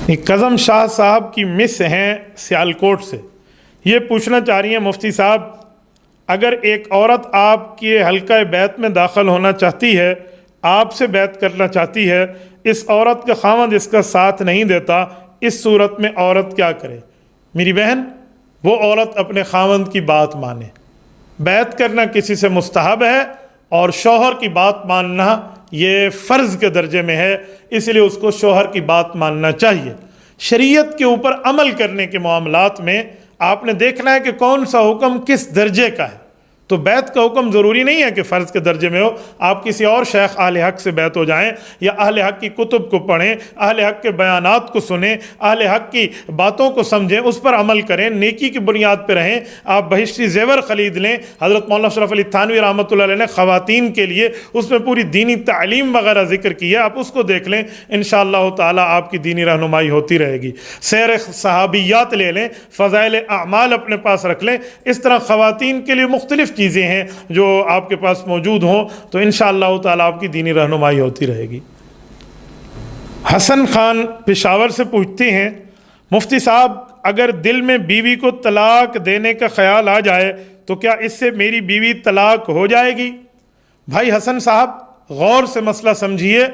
کظم شاہ صاحب کی مس ہیں سیالکوٹ سے، یہ پوچھنا چاہ رہی ہیں مفتی صاحب، اگر ایک عورت آپ کے حلقہ بیعت میں داخل ہونا چاہتی ہے، آپ سے بیعت کرنا چاہتی ہے، اس عورت کا خاوند اس کا ساتھ نہیں دیتا، اس صورت میں عورت کیا کرے؟ میری بہن، وہ عورت اپنے خاوند کی بات مانے۔ بیعت کرنا کسی سے مستحب ہے اور شوہر کی بات ماننا یہ فرض کے درجے میں ہے، اس لیے اس کو شوہر کی بات ماننا چاہیے۔ شریعت کے اوپر عمل کرنے کے معاملات میں آپ نے دیکھنا ہے کہ کون سا حکم کس درجے کا ہے۔ تو بیعت کا حکم ضروری نہیں ہے کہ فرض کے درجے میں ہو، آپ کسی اور شیخ اہل حق سے بیعت ہو جائیں یا اہل حق کی کتب کو پڑھیں، اہل حق کے بیانات کو سنیں، اہل حق کی باتوں کو سمجھیں، اس پر عمل کریں، نیکی کی بنیاد پہ رہیں۔ آپ بہشتی زیور خرید لیں، حضرت مولانا اشرف علی تھانوی رحمۃ اللہ علیہ نے خواتین کے لیے اس میں پوری دینی تعلیم وغیرہ ذکر کی ہے، آپ اس کو دیکھ لیں، انشاءاللہ تعالیٰ آپ کی دینی رہنمائی ہوتی رہے گی۔ سیر صحابیات لے لیں، فضائل اعمال اپنے پاس رکھ لیں، اس طرح خواتین کے لیے مختلف چیزیں ہیں جو آپ کے پاس موجود ہوں، تو انشاءاللہ تعالیٰ آپ کی دینی رہنمائی ہوتی رہے گی۔ حسن خان پشاور سے پوچھتے ہیں، مفتی صاحب اگر دل میں بیوی کو طلاق دینے کا خیال آ جائے تو کیا اس سے میری بیوی طلاق ہو جائے گی؟ بھائی حسن صاحب، غور سے مسئلہ سمجھیے۔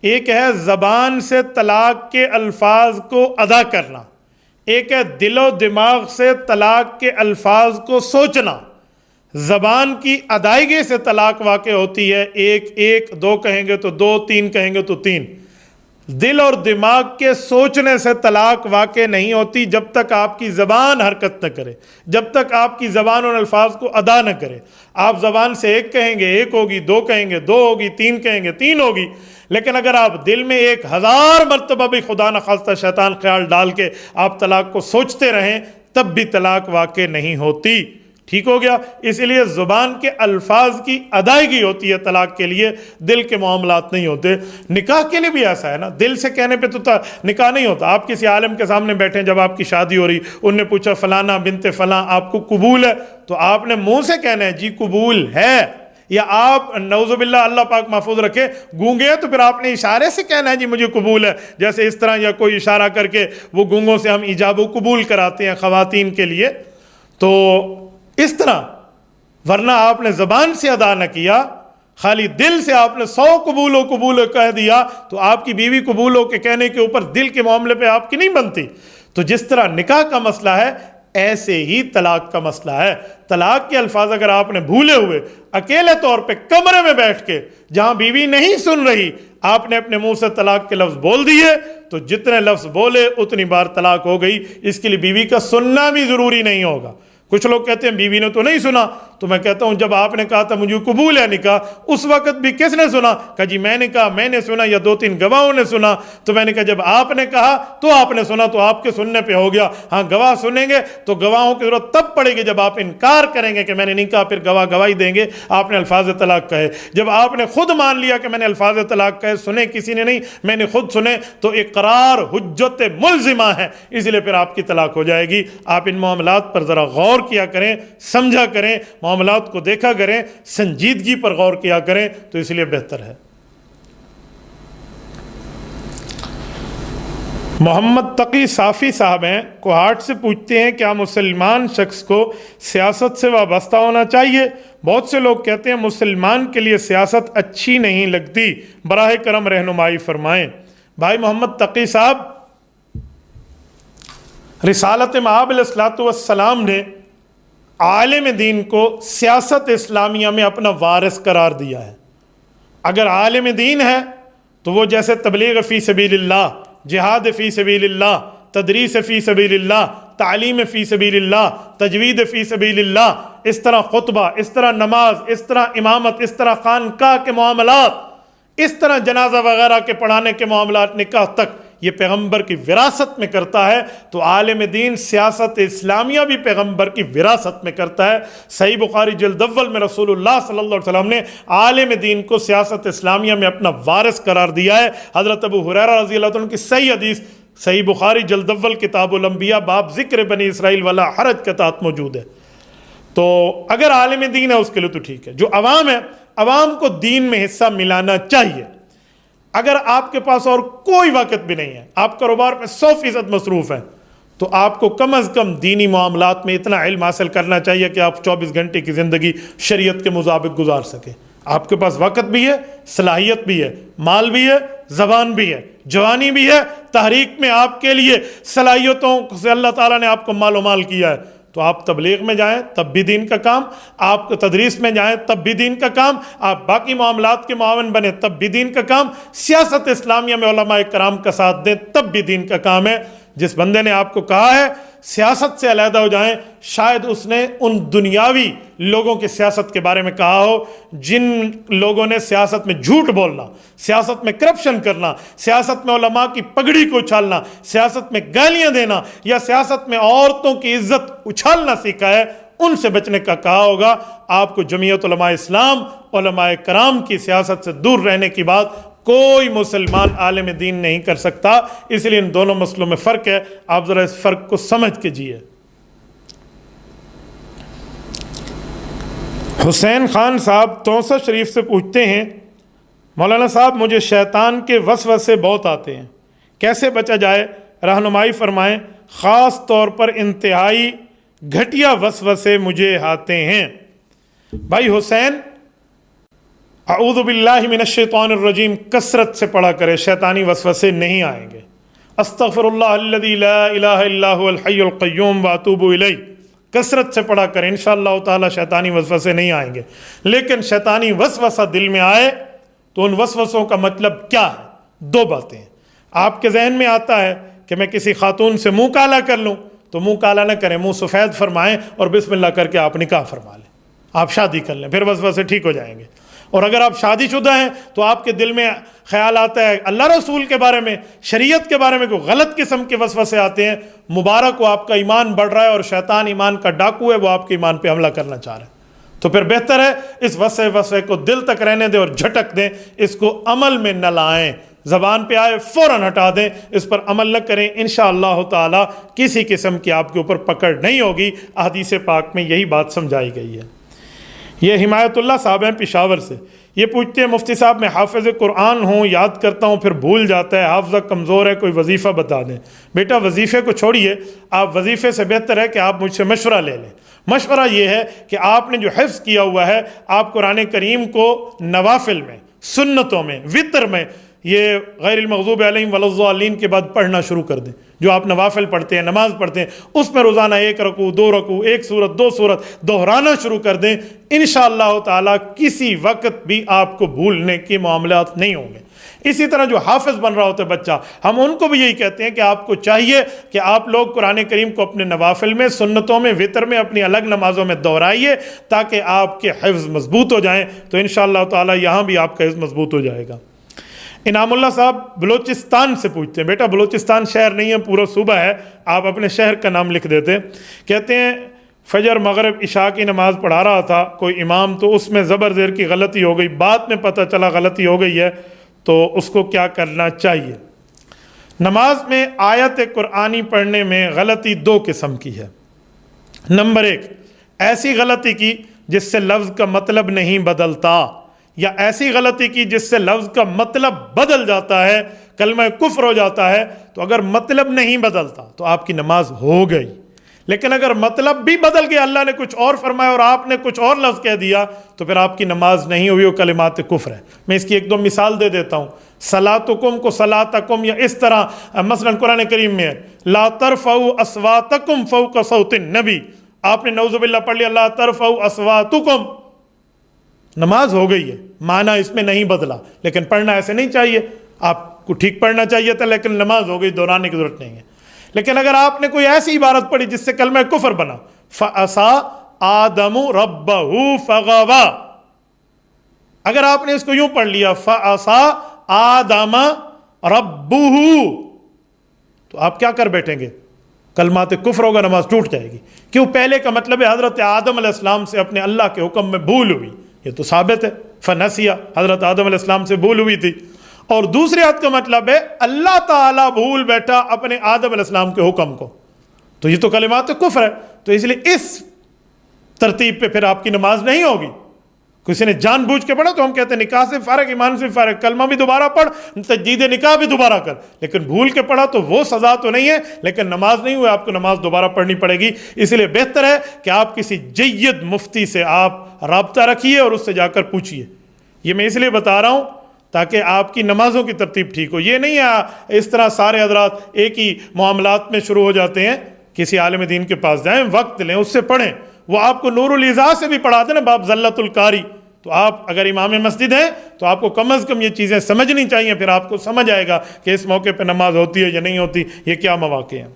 ایک ہے زبان سے طلاق کے الفاظ کو ادا کرنا، ایک ہے دل و دماغ سے طلاق کے الفاظ کو سوچنا۔ زبان کی ادائیگی سے طلاق واقع ہوتی ہے، ایک دو کہیں گے تو دو، تین کہیں گے تو تین۔ دل اور دماغ کے سوچنے سے طلاق واقع نہیں ہوتی جب تک آپ کی زبان حرکت نہ کرے، جب تک آپ کی زبان ان الفاظ کو ادا نہ کرے۔ آپ زبان سے ایک کہیں گے ایک ہوگی، دو کہیں گے دو ہوگی، تین کہیں گے تین ہوگی، لیکن اگر آپ دل میں 1000 مرتبہ بھی خدا نخواستہ شیطان خیال ڈال کے آپ طلاق کو سوچتے رہیں تب بھی طلاق واقع نہیں ہوتی۔ ٹھیک ہو گیا؟ اس لیے زبان کے الفاظ کی ادائیگی ہوتی ہے طلاق کے لیے، دل کے معاملات نہیں ہوتے۔ نکاح کے لیے بھی ایسا ہے نا، دل سے کہنے پہ تو نکاح نہیں ہوتا۔ آپ کسی عالم کے سامنے بیٹھیں، جب آپ کی شادی ہو رہی، ان نے پوچھا فلانا بنت فلاں آپ کو قبول ہے، تو آپ نے منہ سے کہنا ہے جی قبول ہے، یا آپ نعوذ باللہ اللہ پاک محفوظ رکھے گونگے ہیں تو پھر آپ نے اشارے سے کہنا ہے جی مجھے قبول ہے، جیسے اس طرح یا کوئی اشارہ کر کے وہ گونگوں سے ہم ایجاب و قبول کراتے ہیں خواتین کے لیے، تو اس طرح۔ ورنہ آپ نے زبان سے ادا نہ کیا، خالی دل سے آپ نے 100 قبول و کہہ دیا، تو آپ کی بیوی قبول ہو کے کہنے کے اوپر دل کے معاملے پہ آپ کی نہیں بنتی۔ تو جس طرح نکاح کا مسئلہ ہے ایسے ہی طلاق کا مسئلہ ہے۔ طلاق کے الفاظ اگر آپ نے بھولے ہوئے اکیلے طور پہ کمرے میں بیٹھ کے جہاں بیوی نہیں سن رہی آپ نے اپنے منہ سے طلاق کے لفظ بول دیے، تو جتنے لفظ بولے اتنی بار طلاق ہو گئی۔ اس کے لیے بیوی کا سننا بھی ضروری نہیں ہوگا۔ کچھ لوگ کہتے ہیں بیوی نے تو نہیں سنا، تو میں کہتا ہوں جب آپ نے کہا تھا مجھے قبول ہے نکاح، اس وقت بھی کس نے سنا؟ کہا جی میں نے کہا، میں نے سنا، یا 2-3 گواہوں نے سنا۔ تو میں نے کہا جب آپ نے کہا تو آپ نے سنا، تو آپ کے سننے پہ ہو گیا۔ ہاں گواہ سنیں گے تو گواہوں کی ضرورت تب پڑے گی جب آپ انکار کریں گے کہ میں نے نہیں کہا، پھر گواہ گواہی دیں گے آپ نے الفاظ طلاق کہے۔ جب آپ نے خود مان لیا کہ میں نے الفاظ طلاق کہے، سنے کسی نے نہیں، میں نے خود سنے، تو اقرار حجت ملزمہ ہے، اس لیے پھر آپ کی طلاق ہو جائے گی۔ آپ ان معاملات پر ذرا غور کیا کریں، سمجھا کریں، معاملات کو دیکھا کریں، سنجیدگی پر غور کیا کریں، تو اس لیے بہتر ہے۔ محمد تقی صافی صاحب ہیں، کوہاٹ سے پوچھتے ہیں کیا مسلمان شخص کو سیاست سے وابستہ ہونا چاہیے؟ بہت سے لوگ کہتے ہیں مسلمان کے لیے سیاست اچھی نہیں لگتی، براہ کرم رہنمائی فرمائیں۔ بھائی محمد تقی صاحب، رسالت مآب علیہ الصلوۃ والسلام نے عالم دین کو سیاست اسلامیہ میں اپنا وارث قرار دیا ہے۔ اگر عالم دین ہے تو وہ جیسے تبلیغ فی سبیل اللہ، جہاد فی سبیل اللہ، تدریس فی سبیل اللہ، تعلیم فی سبیل اللہ، تجوید فی سبیل اللہ، اس طرح خطبہ، اس طرح نماز، اس طرح امامت، اس طرح خانقاہ کے معاملات، اس طرح جنازہ وغیرہ کے پڑھانے کے معاملات، نکاح تک، یہ پیغمبر کی وراثت میں کرتا ہے، تو عالم دین سیاست اسلامیہ بھی پیغمبر کی وراثت میں کرتا ہے۔ صحیح بخاری جلد اول میں رسول اللہ صلی اللہ علیہ وسلم نے عالم دین کو سیاست اسلامیہ میں اپنا وارث قرار دیا ہے۔ حضرت ابو ہریرہ رضی اللہ عنہ کی صحیح حدیث صحیح بخاری جلد اول کتاب الانبیاء باب ذکر بنی اسرائیل ولا حرج کے تحت موجود ہے۔ تو اگر عالم دین ہے اس کے لیے تو ٹھیک ہے۔ جو عوام ہے، عوام کو دین میں حصہ ملانا چاہیے۔ اگر آپ کے پاس اور کوئی وقت بھی نہیں ہے، آپ کاروبار میں 100% مصروف ہیں، تو آپ کو کم از کم دینی معاملات میں اتنا علم حاصل کرنا چاہیے کہ آپ 24 گھنٹے کی زندگی شریعت کے مطابق گزار سکیں۔ آپ کے پاس وقت بھی ہے، صلاحیت بھی ہے، مال بھی ہے، زبان بھی ہے، جوانی بھی ہے، تحریک میں آپ کے لیے صلاحیتوں سے اللہ تعالیٰ نے آپ کو مال و مال کیا ہے، تو آپ تبلیغ میں جائیں تب بھی دین کا کام، آپ تدریس میں جائیں تب بھی دین کا کام، آپ باقی معاملات کے معاون بنیں تب بھی دین کا کام، سیاست اسلامیہ میں علماء کرام کا ساتھ دیں تب بھی دین کا کام ہے۔ جس بندے نے آپ کو کہا ہے سیاست سے علیحدہ ہو جائیں، شاید اس نے ان دنیاوی لوگوں کی سیاست کے بارے میں کہا ہو جن لوگوں نے سیاست میں جھوٹ بولنا، سیاست میں کرپشن کرنا، سیاست میں علماء کی پگڑی کو اچھالنا، سیاست میں گالیاں دینا یا سیاست میں عورتوں کی عزت اچھالنا سیکھا ہے، ان سے بچنے کا کہا ہوگا۔ آپ کو جمعیت علماء اسلام، علماء کرام کی سیاست سے دور رہنے کی بات کوئی مسلمان عالم دین نہیں کر سکتا، اس لیے ان دونوں مسئلوں میں فرق ہے، آپ ذرا اس فرق کو سمجھ کے جیے۔ حسین خان صاحب توسہ شریف سے پوچھتے ہیں، مولانا صاحب مجھے شیطان کے وسوسے بہت آتے ہیں، کیسے بچا جائے، رہنمائی فرمائیں، خاص طور پر انتہائی گھٹیا وسوسے مجھے آتے ہیں۔ بھائی حسین، اعوذ باللہ من الشیطان الرجیم کثرت سے پڑھا کرے، شیطانی وسوسے نہیں آئیں گے۔ استغفر اللہ الذی لا الہ الا هو الحی القیوم واتوب الیہ کثرت سے پڑھا کریں، انشاءاللہ تعالی شیطانی وسوسے نہیں آئیں گے۔ لیکن شیطانی وسوسہ دل میں آئے تو ان وسوسوں کا مطلب کیا ہے؟ دو باتیں ہیں۔ آپ کے ذہن میں آتا ہے کہ میں کسی خاتون سے منہ کالا کر لوں، تو منہ کالا نہ کریں، منہ سفید فرمائیں اور بسم اللہ کر کے آپ نکاح فرما لیں، آپ شادی کر لیں، پھر وسوسے ٹھیک ہو جائیں گے۔ اور اگر آپ شادی شدہ ہیں تو آپ کے دل میں خیال آتا ہے اللہ رسول کے بارے میں، شریعت کے بارے میں کوئی غلط قسم کے وسوسے آتے ہیں، مبارک ہو، آپ کا ایمان بڑھ رہا ہے، اور شیطان ایمان کا ڈاکو ہے، وہ آپ کے ایمان پہ حملہ کرنا چاہ رہا ہے، تو پھر بہتر ہے اس وسوسے کو دل تک رہنے دیں اور جھٹک دیں، اس کو عمل میں نہ لائیں، زبان پہ آئے فوراً ہٹا دیں، اس پر عمل نہ کریں، انشاءاللہ تعالی کسی قسم کی آپ کے اوپر پکڑ نہیں ہوگی۔ احادیث پاک میں یہی بات سمجھائی گئی ہے۔ یہ حمایت اللہ صاحب ہیں پشاور سے، یہ پوچھتے ہیں مفتی صاحب میں حافظ قرآن ہوں، یاد کرتا ہوں پھر بھول جاتا ہے، حافظہ کمزور ہے، کوئی وظیفہ بتا دیں۔ بیٹا وظیفے کو چھوڑیے، آپ وظیفے سے بہتر ہے کہ آپ مجھ سے مشورہ لے لیں۔ مشورہ یہ ہے کہ آپ نے جو حفظ کیا ہوا ہے، آپ قرآن کریم کو نوافل میں، سنتوں میں، وطر میں، یہ غیر المغضوب علیہم ولا الضالین کے بعد پڑھنا شروع کر دیں۔ جو آپ نوافل پڑھتے ہیں، نماز پڑھتے ہیں، اس میں روزانہ 1 رکوع 2 رکوع 1 سورت 2 سورت دہرانا شروع کر دیں، انشاءاللہ تعالی کسی وقت بھی آپ کو بھولنے کے معاملات نہیں ہوں گے۔ اسی طرح جو حافظ بن رہا ہوتا ہے بچہ، ہم ان کو بھی یہی کہتے ہیں کہ آپ کو چاہیے کہ آپ لوگ قرآن کریم کو اپنے نوافل میں، سنتوں میں، وطر میں، اپنی الگ نمازوں میں دہرائیے تاکہ آپ کے حفظ مضبوط ہو جائیں، تو انشاءاللہ تعالی یہاں بھی آپ کا حفظ مضبوط ہو جائے گا۔ انعام اللہ صاحب بلوچستان سے پوچھتے ہیں، بیٹا بلوچستان شہر نہیں ہے، پورا صوبہ ہے، آپ اپنے شہر کا نام لکھ دیتے، کہتے ہیں فجر مغرب عشاء کی نماز پڑھا رہا تھا کوئی امام، تو اس میں زبر زیر کی غلطی ہو گئی، بعد میں پتہ چلا غلطی ہو گئی ہے، تو اس کو کیا کرنا چاہیے؟ نماز میں آیت قرآنی پڑھنے میں غلطی 2 قسم کی ہے۔ نمبر 1، ایسی غلطی کی جس سے لفظ کا مطلب نہیں بدلتا، یا ایسی غلطی کی جس سے لفظ کا مطلب بدل جاتا ہے، کلمہ کفر ہو جاتا ہے، تو اگر مطلب نہیں بدلتا تو آپ کی نماز ہو گئی، لیکن اگر مطلب بھی بدل گیا، اللہ نے کچھ اور فرمایا اور آپ نے کچھ اور لفظ کہہ دیا، تو پھر آپ کی نماز نہیں ہوئی، وہ کلمات کفر ہے۔ میں اس کی 1-2 مثال دے دیتا ہوں۔ صلاتکم کو صلاتکم، یا اس طرح مثلا قرآن کریم میں لا ترفعوا اصواتکم فوق صوت النبی، آپ نے نعوذ باللہ پڑھ لیا لا ترفعوا اصواتکم، نماز ہو گئی ہے، معنی اس میں نہیں بدلا، لیکن پڑھنا ایسے نہیں چاہیے، آپ کو ٹھیک پڑھنا چاہیے تھا، لیکن نماز ہو گئی، دہرانے کی ضرورت نہیں ہے۔ لیکن اگر آپ نے کوئی ایسی عبارت پڑھی جس سے کلمہ کفر بنا، فَعَصَىٰ آدَمُ رَبَّهُ فَغَوَىٰ، اگر آپ نے اس کو یوں پڑھ لیا فَعَصَىٰ آدَمَ رَبُّهُ، تو آپ کیا کر بیٹھیں گے؟ کلمات کفر ہوگا، نماز ٹوٹ جائے گی۔ کیوں؟ پہلے کا مطلب ہے حضرت آدم علیہ السلام سے اپنے اللہ کے حکم میں بھول ہوئی، یہ تو ثابت ہے، فنسیہ، حضرت آدم علیہ السلام سے بھول ہوئی تھی، اور دوسری آیت کا مطلب ہے اللہ تعالیٰ بھول بیٹھا اپنے آدم علیہ السلام کے حکم کو، تو یہ تو کلمات کفر ہے، تو اس لیے اس ترتیب پہ پھر آپ کی نماز نہیں ہوگی۔ کسی نے جان بوجھ کے پڑھا تو ہم کہتے ہیں نکاح سے فارغ، ایمان سے فارغ، کلمہ بھی دوبارہ پڑھ، تجدید نکاح بھی دوبارہ کر، لیکن بھول کے پڑھا تو وہ سزا تو نہیں ہے، لیکن نماز نہیں ہوئی، آپ کو نماز دوبارہ پڑھنی پڑے گی۔ اس لیے بہتر ہے کہ آپ کسی جید مفتی سے آپ رابطہ رکھیے اور اس سے جا کر پوچھیے۔ یہ میں اس لیے بتا رہا ہوں تاکہ آپ کی نمازوں کی ترتیب ٹھیک ہو۔ یہ نہیں ہے اس طرح سارے حضرات ایک ہی معاملات میں شروع ہو جاتے ہیں۔ کسی عالم دین کے پاس جائیں، وقت لیں، اس سے پڑھیں، وہ آپ کو نور الاضاء سے بھی پڑھاتے نا، باب زلت القاری۔ تو آپ اگر امام مسجد ہیں تو آپ کو کم از کم یہ چیزیں سمجھنی چاہیے، پھر آپ کو سمجھ آئے گا کہ اس موقع پہ نماز ہوتی ہے یا نہیں ہوتی، یہ کیا مواقع ہیں۔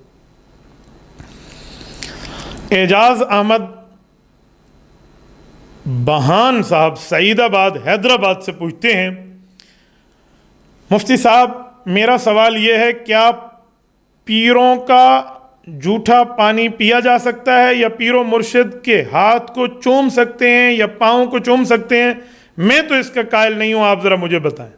اعجاز احمد بہان صاحب سعید آباد حیدرآباد سے پوچھتے ہیں، مفتی صاحب میرا سوال یہ ہے، کیا پیروں کا جھوٹا پانی پیا جا سکتا ہے، یا پیر و مرشد کے ہاتھ کو چوم سکتے ہیں یا پاؤں کو چوم سکتے ہیں؟ میں تو اس کا قائل نہیں ہوں، آپ ذرا مجھے بتائیں۔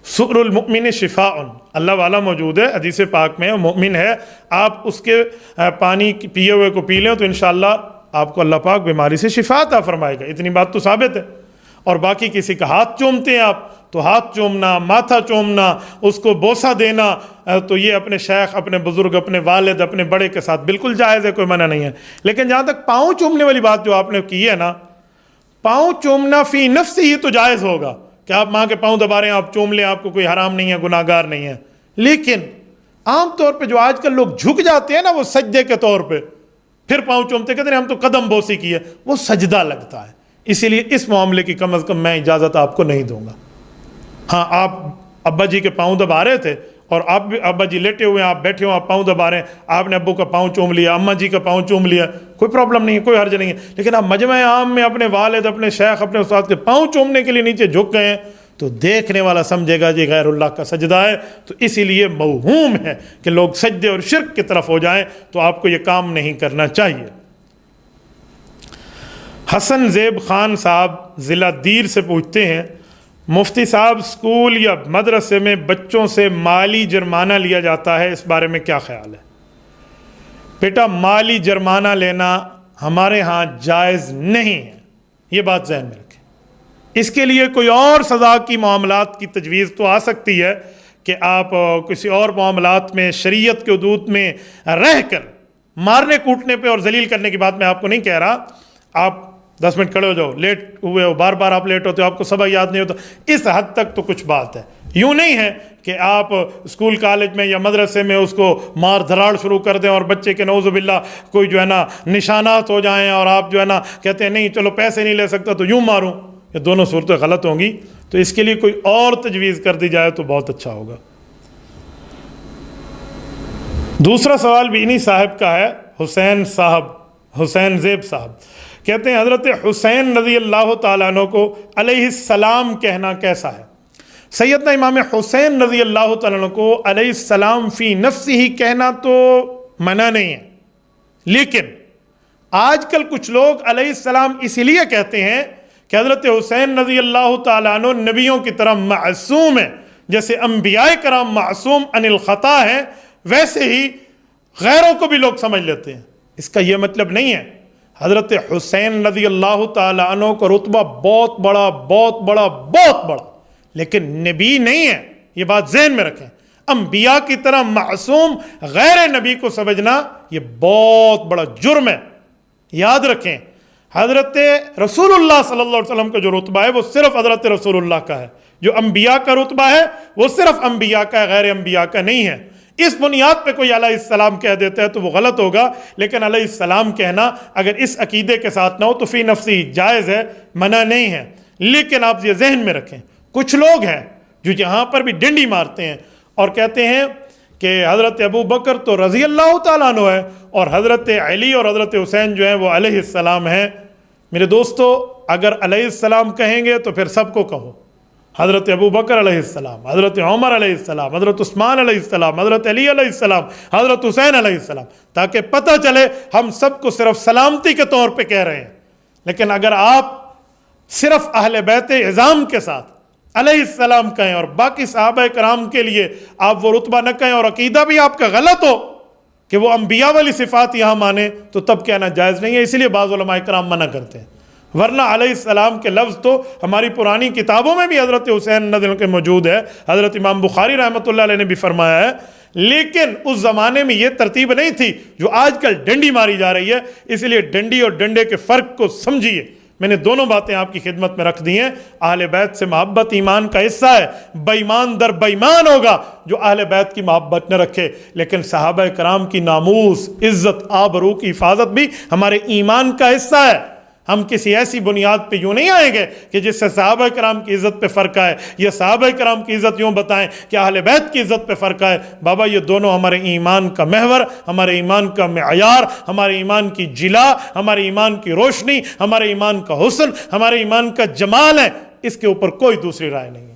سؤر المؤمن شفاء، اللہ والا موجود ہے، حدیث پاک میں مومن ہے، آپ اس کے پانی پیے ہوئے کو پی لیں تو انشاءاللہ آپ کو اللہ پاک بیماری سے شفا عطا فرمائے گا، اتنی بات تو ثابت ہے۔ اور باقی کسی کا ہاتھ چومتے ہیں آپ تو ہاتھ چومنا، ماتھا چومنا، اس کو بوسہ دینا، تو یہ اپنے شیخ، اپنے بزرگ، اپنے والد، اپنے بڑے کے ساتھ بالکل جائز ہے، کوئی منع نہیں ہے۔ لیکن جہاں تک پاؤں چومنے والی بات جو آپ نے کی ہے نا، پاؤں چومنا فی نفس ہی تو جائز ہوگا کہ آپ ماں کے پاؤں دبا رہے ہیں، آپ چوم لیں، آپ کو کوئی حرام نہیں ہے، گناہ گار نہیں ہے۔ لیکن عام طور پہ جو آج کل لوگ جھک جاتے ہیں نا، وہ سجدے کے طور پہ پھر پاؤں چومتے، کہتے ہیں ہم تو قدم بوسی کی ہے، وہ سجدہ لگتا ہے۔ اسی لیے اس معاملے کی کم از کم میں اجازت آپ کو نہیں دوں گا۔ ہاں، آپ ابا جی کے پاؤں دبا رہے تھے اور آپ بھی، ابا جی لیٹے ہوئے ہیں، آپ بیٹھے ہوئے، آپ پاؤں دبا رہے ہیں، آپ نے ابو کا پاؤں چوم لیا، اماں جی کا پاؤں چوم لیا، کوئی پرابلم نہیں ہے، کوئی حرج نہیں ہے۔ لیکن آپ مجمع عام میں اپنے والد، اپنے شیخ، اپنے استاد کے پاؤں چومنے کے لیے نیچے جھک گئے ہیں تو دیکھنے والا سمجھے گا جی غیر اللہ کا سجدہ ہے۔ تو اسی لیے موہوم ہے کہ لوگ سجدے اور شرک کی طرف ہو جائیں، تو آپ کو یہ کام نہیں کرنا چاہیے۔ حسن زیب خان صاحب ضلع دیر سے پوچھتے ہیں، مفتی صاحب اسکول یا مدرسے میں بچوں سے مالی جرمانہ لیا جاتا ہے، اس بارے میں کیا خیال ہے؟ بیٹا، مالی جرمانہ لینا ہمارے ہاں جائز نہیں ہے، یہ بات ذہن میں رکھیں۔ اس کے لیے کوئی اور سزا کی معاملات کی تجویز تو آ سکتی ہے کہ آپ کسی اور معاملات میں شریعت کے حدود میں رہ کر مارنے کوٹنے پہ اور ذلیل کرنے کی بات میں آپ کو نہیں کہہ رہا۔ آپ 10 منٹ کھڑے ہو جاؤ، لیٹ ہوئے ہو، بار بار آپ لیٹ ہوتے ہو، آپ کو سبق یاد نہیں ہوتا، اس حد تک تو کچھ بات ہے۔ یوں نہیں ہے کہ آپ اسکول کالج میں یا مدرسے میں اس کو مار دھراڑ شروع کر دیں اور بچے کے نعوذ باللہ کوئی جو ہے نا نشانات ہو جائیں اور آپ جو ہے نا کہتے ہیں نہیں چلو پیسے نہیں لے سکتا تو یوں ماروں، یہ دونوں صورتیں غلط ہوں گی۔ تو اس کے لیے کوئی اور تجویز کر دی جائے تو بہت اچھا ہوگا۔ دوسرا سوال بھی انہی صاحب کا ہے، حسین زیب صاحب کہتے ہیں، حضرت حسین رضی اللہ تعالیٰ عنہ کو علیہ السلام کہنا کیسا ہے؟ سیدنا امام حسین رضی اللہ تعالیٰ عنہ کو علیہ السلام فی نفس ہی کہنا تو منع نہیں ہے، لیکن آج کل کچھ لوگ علیہ السلام اسی لیے کہتے ہیں کہ حضرت حسین رضی اللہ تعالیٰ عنہ نبیوں کی طرح معصوم ہیں، جیسے انبیاء کرام معصوم عن الخطا ہیں، ویسے ہی غیروں کو بھی لوگ سمجھ لیتے ہیں۔ اس کا یہ مطلب نہیں ہے۔ حضرت حسین رضی اللہ تعالیٰ عنہ کا رتبہ بہت بڑا، بہت بڑا، بہت بڑا، لیکن نبی نہیں ہے، یہ بات ذہن میں رکھیں۔ انبیاء کی طرح معصوم غیر نبی کو سمجھنا یہ بہت بڑا جرم ہے، یاد رکھیں۔ حضرت رسول اللہ صلی اللہ علیہ وسلم کا جو رتبہ ہے وہ صرف حضرت رسول اللہ کا ہے، جو انبیاء کا رتبہ ہے وہ صرف انبیاء کا ہے، غیر انبیاء کا نہیں ہے۔ اس بنیاد پہ کوئی علیہ السلام کہہ دیتا ہے تو وہ غلط ہوگا، لیکن علیہ السلام کہنا اگر اس عقیدے کے ساتھ نہ ہو تو فی نفسی جائز ہے، منع نہیں ہے۔ لیکن آپ یہ ذہن میں رکھیں، کچھ لوگ ہیں جو یہاں پر بھی ڈنڈی مارتے ہیں اور کہتے ہیں کہ حضرت ابو بکر تو رضی اللہ تعالیٰ عنہ ہے اور حضرت علی اور حضرت حسین جو ہیں وہ علیہ السلام ہیں۔ میرے دوستو، اگر علیہ السلام کہیں گے تو پھر سب کو کہو، حضرت ابو بکر علیہ السلام، حضرت عمر علیہ السلام، حضرت عثمان علیہ السلام، حضرت علی علیہ السلام، حضرت حسین علیہ السلام، تاکہ پتہ چلے ہم سب کو صرف سلامتی کے طور پہ کہہ رہے ہیں۔ لیکن اگر آپ صرف اہل بیت اعظام کے ساتھ علیہ السلام کہیں اور باقی صحابہ کرام کے لیے آپ وہ رتبہ نہ کہیں اور عقیدہ بھی آپ کا غلط ہو کہ وہ انبیاء والی صفات یہاں مانے، تو تب کہنا جائز نہیں ہے۔ اسی لیے بعض علماء کرام منع کرتے ہیں، ورنہ علیہ السلام کے لفظ تو ہماری پرانی کتابوں میں بھی حضرت حسین رضی اللہ عنہ کے موجود ہے، حضرت امام بخاری رحمۃ اللہ علیہ نے بھی فرمایا ہے، لیکن اس زمانے میں یہ ترتیب نہیں تھی جو آج کل ڈنڈی ماری جا رہی ہے۔ اس لیے ڈنڈی اور ڈنڈے کے فرق کو سمجھیے۔ میں نے دونوں باتیں آپ کی خدمت میں رکھ دی ہیں۔ اہل بیت سے محبت ایمان کا حصہ ہے، بے ایمان در بے ایمان ہوگا جو اہل بیت کی محبت نہ رکھے، لیکن صحابہ کرام کی ناموس، عزت، آبرو کی حفاظت بھی ہمارے ایمان کا حصہ ہے۔ ہم کسی ایسی بنیاد پہ یوں نہیں آئیں گے کہ جس سے صحابہ کرام کی عزت پہ فرق آئے، یا صحابہ کرام کی عزت یوں بتائیں کہ اہل بیت کی عزت پہ فرق آئے۔ بابا یہ دونوں ہمارے ایمان کا محور، ہمارے ایمان کا معیار، ہمارے ایمان کی جلا، ہمارے ایمان کی روشنی، ہمارے ایمان کا حسن، ہمارے ایمان کا جمال ہے۔ اس کے اوپر کوئی دوسری رائے نہیں ہے۔